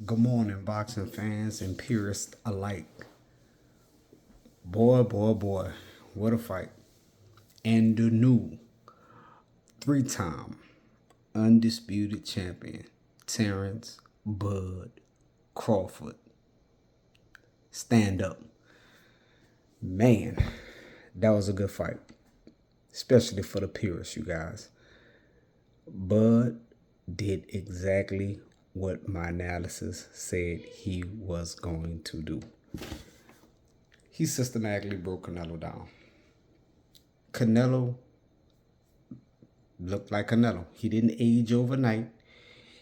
Good morning, boxing fans and purists alike. Boy, what a fight. And the new three-time undisputed champion, Terrence Bud Crawford. Stand up. Man, that was a good fight, especially for the purists, you guys. Bud did exactly what my analysis said he was going to do. He systematically broke Canelo down. Canelo looked like Canelo. He didn't age overnight.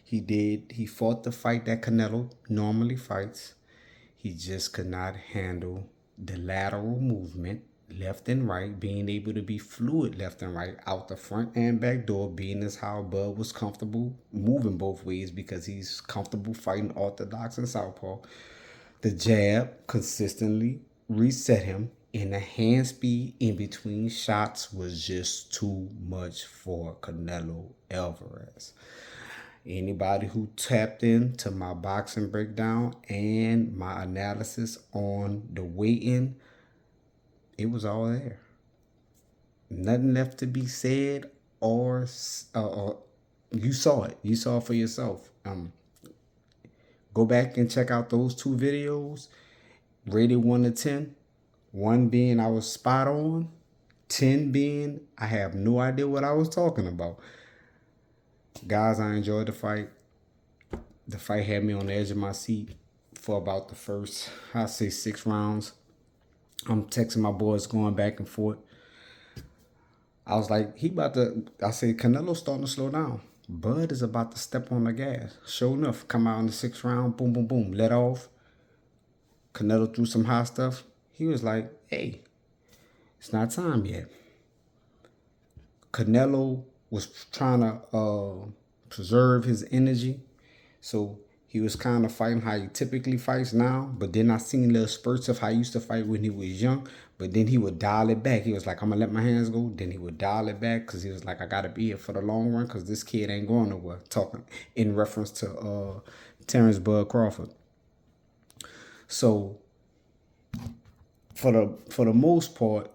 He fought the fight that Canelo normally fights. He just could not handle the lateral movement, left and right, being able to be fluid left and right, out the front and back door, being as how Bud was comfortable moving both ways because he's comfortable fighting orthodox and southpaw. The jab consistently reset him, and the hand speed in between shots was just too much for Canelo Alvarez. Anybody who tapped into my boxing breakdown and my analysis on the weigh-in, it was all there. Nothing left to be said, or you saw it. You saw it for yourself. Go back and check out those two videos, rated 1 to 10. 1 being I was spot on, 10 being I have no idea what I was talking about. Guys, I enjoyed the fight. The fight had me on the edge of my seat for about the first, I'd say 6 rounds. I'm texting my boys going back and forth. I was like, I said, Canelo's starting to slow down. Bud is about to step on the gas. Sure enough, come out in the 6th round, boom, boom, boom, let off. Canelo threw some high stuff. He was like, hey, it's not time yet. Canelo was trying to preserve his energy. So he was kind of fighting how he typically fights now. But then I seen little spurts of how he used to fight when he was young. But then he would dial it back. He was like, I'm going to let my hands go. Then he would dial it back because he was like, I got to be here for the long run because this kid ain't going nowhere. Talking in reference to Terrence Bud Crawford. So for the most part,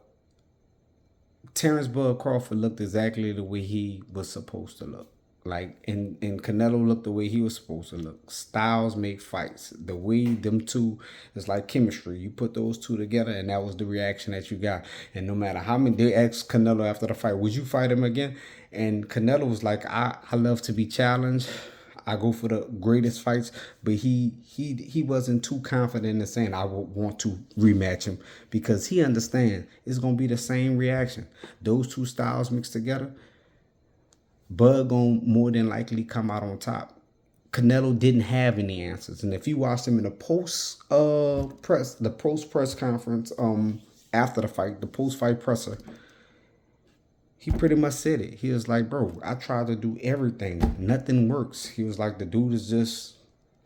Terrence Bud Crawford looked exactly the way he was supposed to look. Like, and Canelo looked the way he was supposed to look. Styles make fights. The way them two is like chemistry. You put those two together, and that was the reaction that you got. And no matter how many, they asked Canelo after the fight, would you fight him again? And Canelo was like, I love to be challenged. I go for the greatest fights, but he wasn't too confident in saying I would want to rematch him because he understands it's gonna be the same reaction. Those two styles mixed together, Bud gonna more than likely come out on top. Canelo didn't have any answers, and if you watched him in the post press conference after the fight, the post fight presser, he pretty much said it. He was like, bro, I tried to do everything. Nothing works. He was like, the dude is just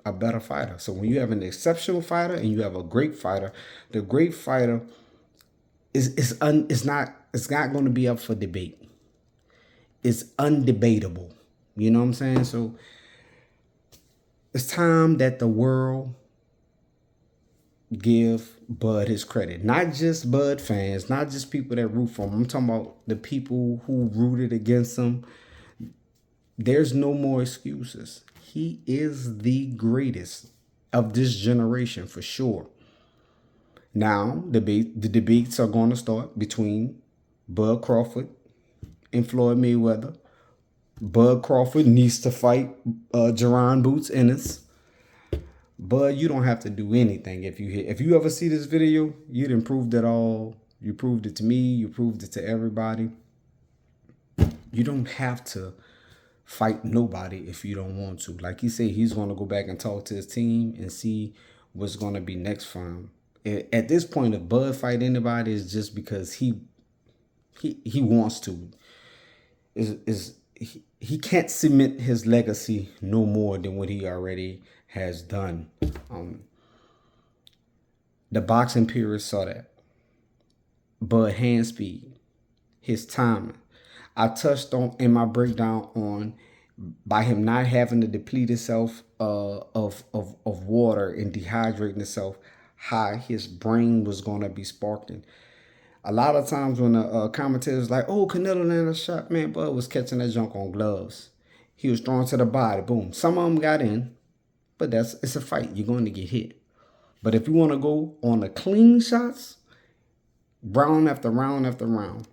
a better fighter. So when you have an exceptional fighter and you have a great fighter, the great fighter is not going to be up for debate. It's undebatable. You know what I'm saying? So it's time that the world give Bud his credit. Not just Bud fans, not just people that root for him. I'm talking about the people who rooted against him. There's no more excuses. He is the greatest of this generation for sure. Now, the debates are going to start between Bud Crawford and Floyd Mayweather. Bud Crawford needs to fight Jaron Boots Ennis. But you don't have to do anything. If you ever see this video, you done proved it all. You proved it to me. You proved it to everybody. You don't have to fight nobody if you don't want to. Like he said, he's going to go back and talk to his team and see what's going to be next for him. At this point, if Bud fight anybody, it's just because he wants to. He can't cement his legacy no more than what he already has done. The boxing purists saw that. Bud hand speed, his timing. I touched on in my breakdown on by him not having to deplete himself of water and dehydrating itself, how his brain was gonna be sparking. A lot of times when the commentators like, oh, Canelo landed a shot, man, Bud was catching that junk on gloves. He was thrown to the body, boom. Some of them got in, but it's a fight. You're going to get hit. But if you want to go on the clean shots, round after round after round,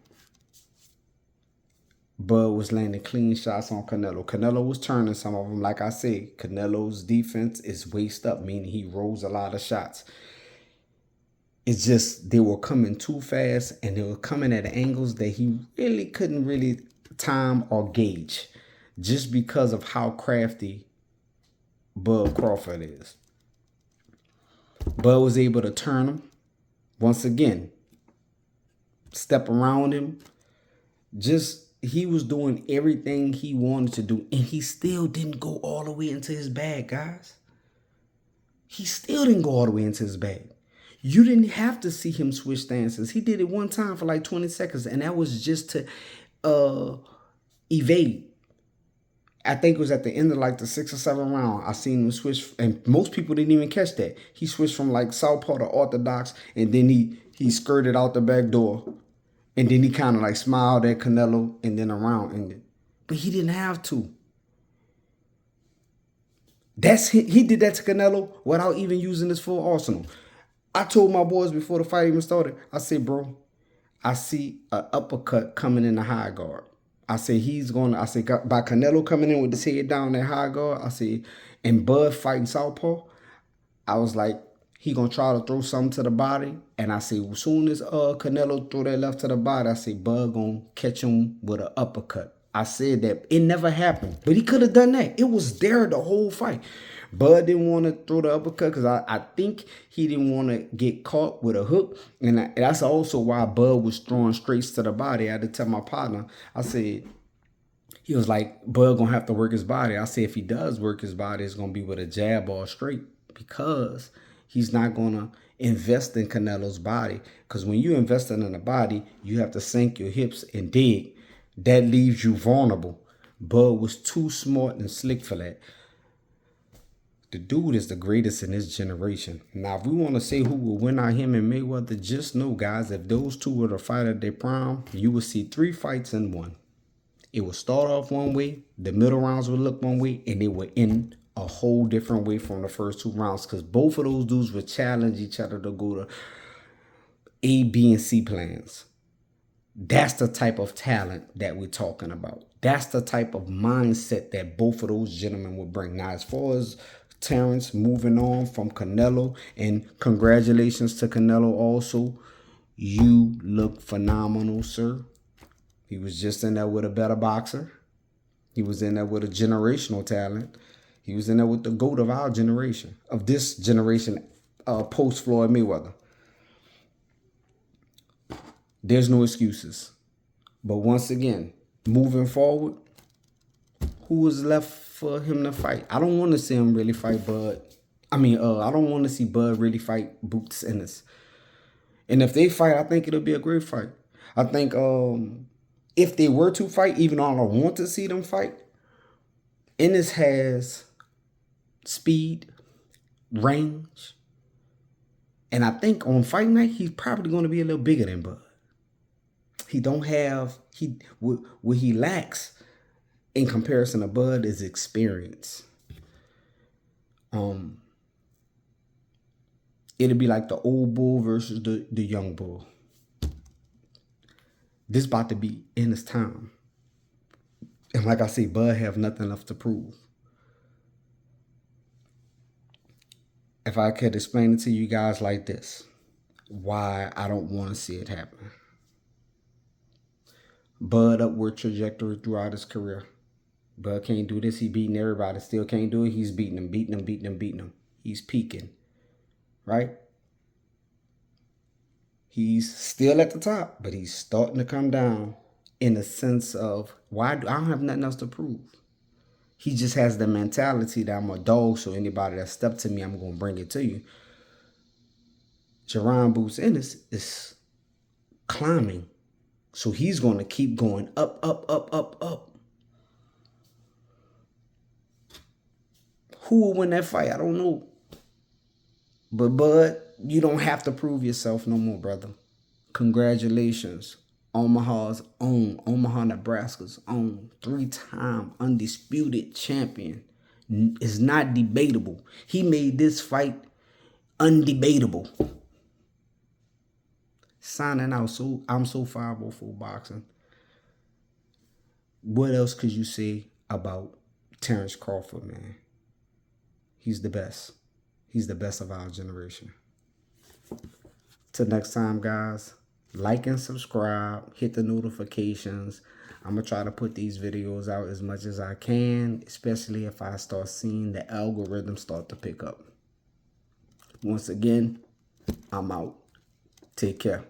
Bud was landing clean shots on Canelo. Canelo was turning some of them. Like I said, Canelo's defense is waist up, meaning he rolls a lot of shots. It's just they were coming too fast and they were coming at angles that he really couldn't really time or gauge just because of how crafty Bud Crawford is. Bud was able to turn him once again, step around him. He was doing everything he wanted to do, and he still didn't go all the way into his bag, guys. He still didn't go all the way into his bag. You didn't have to see him switch stances. He did it one time for like 20 seconds, and that was just to evade. I think it was at the end of like the 6th or 7th round. I seen him switch, and most people didn't even catch that. He switched from like southpaw to orthodox, and then he skirted out the back door, and then he kind of like smiled at Canelo, and then around ended. But he didn't have to. He did that to Canelo without even using his full arsenal. I told my boys before the fight even started, I said, bro, I see an uppercut coming in the high guard. I said, by Canelo coming in with his head down that high guard, I said, and Bud fighting southpaw, I was like, he gonna try to throw something to the body. And I said, as soon as Canelo throw that left to the body, I said, Bud gonna catch him with an uppercut. I said that. It never happened. But he could have done that. It was there the whole fight. Bud didn't want to throw the uppercut because I think he didn't want to get caught with a hook. And that's also why Bud was throwing straights to the body. I had to tell my partner, I said, he was like, Bud going to have to work his body. I said, if he does work his body, it's going to be with a jab or a straight because he's not going to invest in Canelo's body. Because when you invest in the body, you have to sink your hips and dig. That leaves you vulnerable. Bud was too smart and slick for that. The dude is the greatest in his generation. Now, if we want to say who will win out him and Mayweather, just know, guys, if those two were to fight at their prime, you will see 3 fights in one. It will start off one way, the middle rounds will look one way, and it will end a whole different way from the first 2 rounds because both of those dudes would challenge each other to go to A, B, and C plans. That's the type of talent that we're talking about. That's the type of mindset that both of those gentlemen would bring. Now, as far as Terrence moving on from Canelo, and congratulations to Canelo also, you look phenomenal, sir. He was just in there with a better boxer. He was in there with a generational talent. He was in there with the GOAT of our generation, of this generation, post-Floyd Mayweather. There's no excuses. But once again, moving forward, who is left for him to fight? I don't want to see him really fight Bud. I don't want to see Bud really fight Boots Ennis. And if they fight, I think it'll be a great fight. I think if they were to fight, even though I don't want to see them fight, Ennis has speed, range, and I think on fight night, he's probably going to be a little bigger than Bud. He don't have, what he lacks in comparison to Bud is experience. It'll be like the old bull versus the young bull. This about to be in his time. And like I say, Bud have nothing left to prove. If I could explain it to you guys like this, why I don't want to see it happen. Bud upward trajectory throughout his career. Bud can't do this. He beating everybody. Still can't do it. He's beating them. He's peaking. Right? He's still at the top, but he's starting to come down in the sense of, I don't have nothing else to prove. He just has the mentality that I'm a dog, so anybody that steps to me, I'm going to bring it to you. Jerron Boots Ennis is climbing. So he's going to keep going up. Who will win that fight? I don't know. But Bud, you don't have to prove yourself no more, brother. Congratulations. Omaha's own, Omaha, Nebraska's own, 3-time undisputed champion. Is not debatable. He made this fight undebatable. Signing out. So I'm so 504 boxing. What else could you say about Terrence Crawford, man? He's the best. He's the best of our generation. Till next time, guys, like and subscribe. Hit the notifications. I'm going to try to put these videos out as much as I can, especially if I start seeing the algorithm start to pick up. Once again, I'm out. Take care.